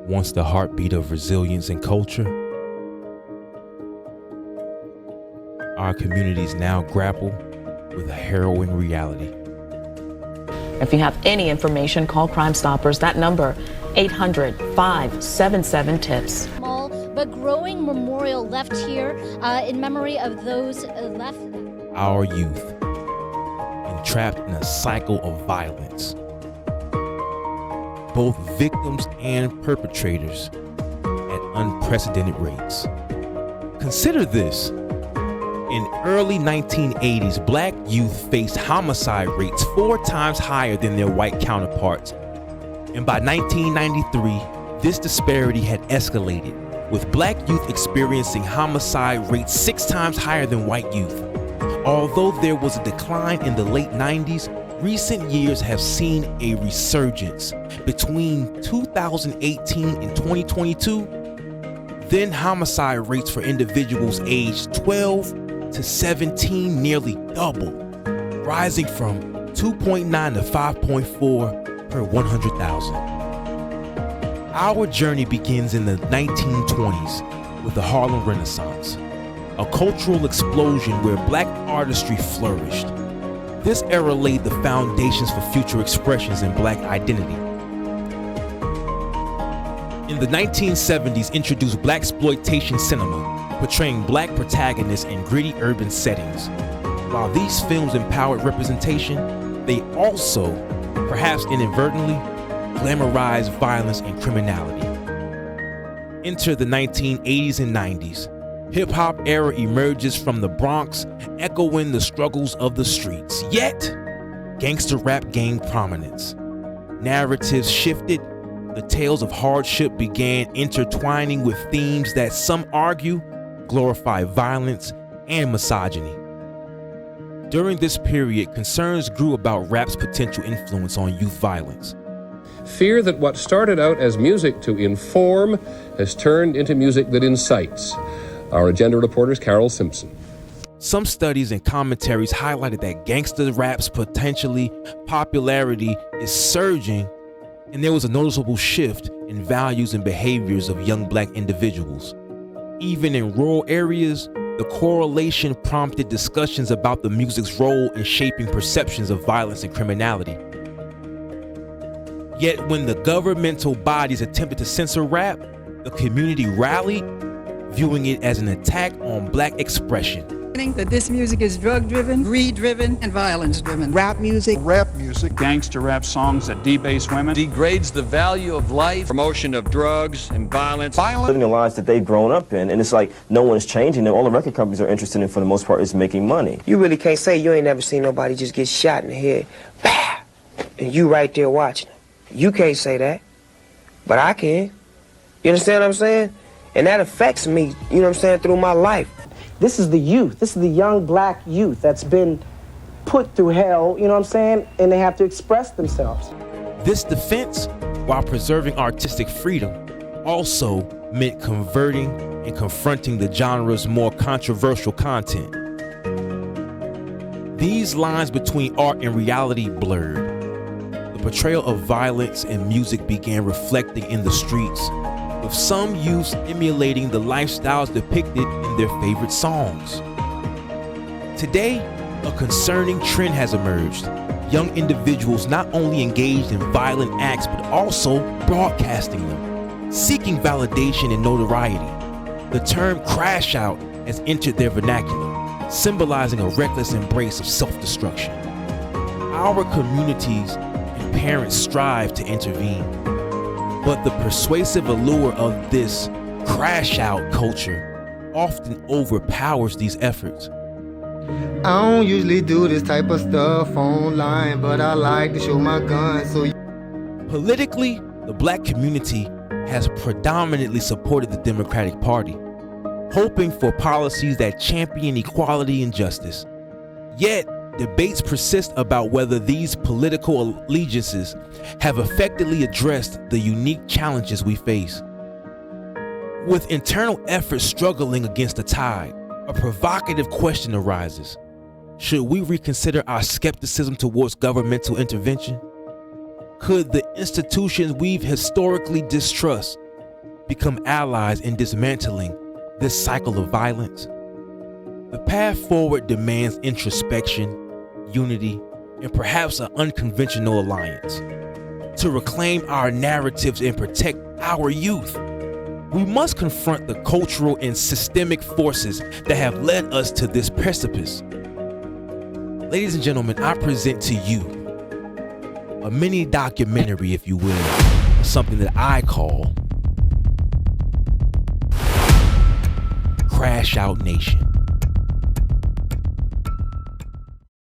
Once the heartbeat of resilience and culture, our communities now grapple with a harrowing reality. If you have any information, call Crime Stoppers. That number, 800-577-TIPS. Small but growing memorial left here in memory of those left. Our youth, entrapped in a cycle of violence. Both victims and perpetrators at unprecedented rates. Consider this. In early 1980s, black youth faced homicide rates 4 times higher than their white counterparts. And by 1993, this disparity had escalated, with black youth experiencing homicide rates 6 times higher than white youth. Although there was a decline in the late 90s, recent years have seen a resurgence. Between 2018 and 2022, then homicide rates for individuals aged 12 to 17 nearly doubled, rising from 2.9 to 5.4 per 100,000. Our journey begins in the 1920s with the Harlem Renaissance, a cultural explosion where black artistry flourished. This era laid the foundations for future expressions in black identity. In the 1970s, introduced Blaxploitation cinema, portraying black protagonists in gritty urban settings. While these films empowered representation, they also, perhaps inadvertently, glamorized violence and criminality. Enter the 1980s and 90s. Hip-hop era emerges from the Bronx, echoing the struggles of the streets. Yet, gangster rap gained prominence. Narratives shifted. The tales of hardship began intertwining with themes that some argue glorify violence and misogyny. During this period, concerns grew about rap's potential influence on youth violence. Fear that what started out as music to inform has turned into music that incites. Our agenda reporter is Carol Simpson. Some studies and commentaries highlighted that gangster rap's popularity is surging, and there was a noticeable shift in values and behaviors of young black individuals. Even in rural areas, the correlation prompted discussions about the music's role in shaping perceptions of violence and criminality. Yet when the governmental bodies attempted to censor rap, the community rallied, viewing it as an attack on black expression. That this music is drug-driven, greed-driven, and violence-driven. Rap music, gangster rap songs that debase women, degrades the value of life, promotion of drugs and violence. Living the lives that they've grown up in, and it's like no one's changing them. All the record companies are interested in, for the most part, is making money. You really can't say you ain't never seen nobody just get shot in the head, bah, and you right there watching it. You can't say that, but I can. You understand what I'm saying? And that affects me, you know what I'm saying, through my life. This is the youth. This is the young black youth that's been put through hell, you know what I'm saying? And they have to express themselves. This defense, while preserving artistic freedom, also meant converting and confronting the genre's more controversial content. These lines between art and reality blurred. The portrayal of violence in music began reflecting in the streets, with some youths emulating the lifestyles depicted in their favorite songs. Today, a concerning trend has emerged. Young individuals not only engaged in violent acts, but also broadcasting them, seeking validation and notoriety. The term crash out has entered their vernacular, symbolizing a reckless embrace of self-destruction. Our communities and parents strive to intervene, but the persuasive allure of this crash out culture often overpowers these efforts. I don't usually do this type of stuff online, but I like to show my gun. Politically, the black community has predominantly supported the Democratic Party, hoping for policies that champion equality and justice. Yet, debates persist about whether these political allegiances have effectively addressed the unique challenges we face. With internal efforts struggling against the tide, a provocative question arises. Should we reconsider our skepticism towards governmental intervention? Could the institutions we've historically distrust become allies in dismantling this cycle of violence? The path forward demands introspection, unity, and perhaps an unconventional alliance. To reclaim our narratives and protect our youth, we must confront the cultural and systemic forces that have led us to this precipice. Ladies and gentlemen, I present to you a mini documentary, if you will, something that I call Crash Out Nation.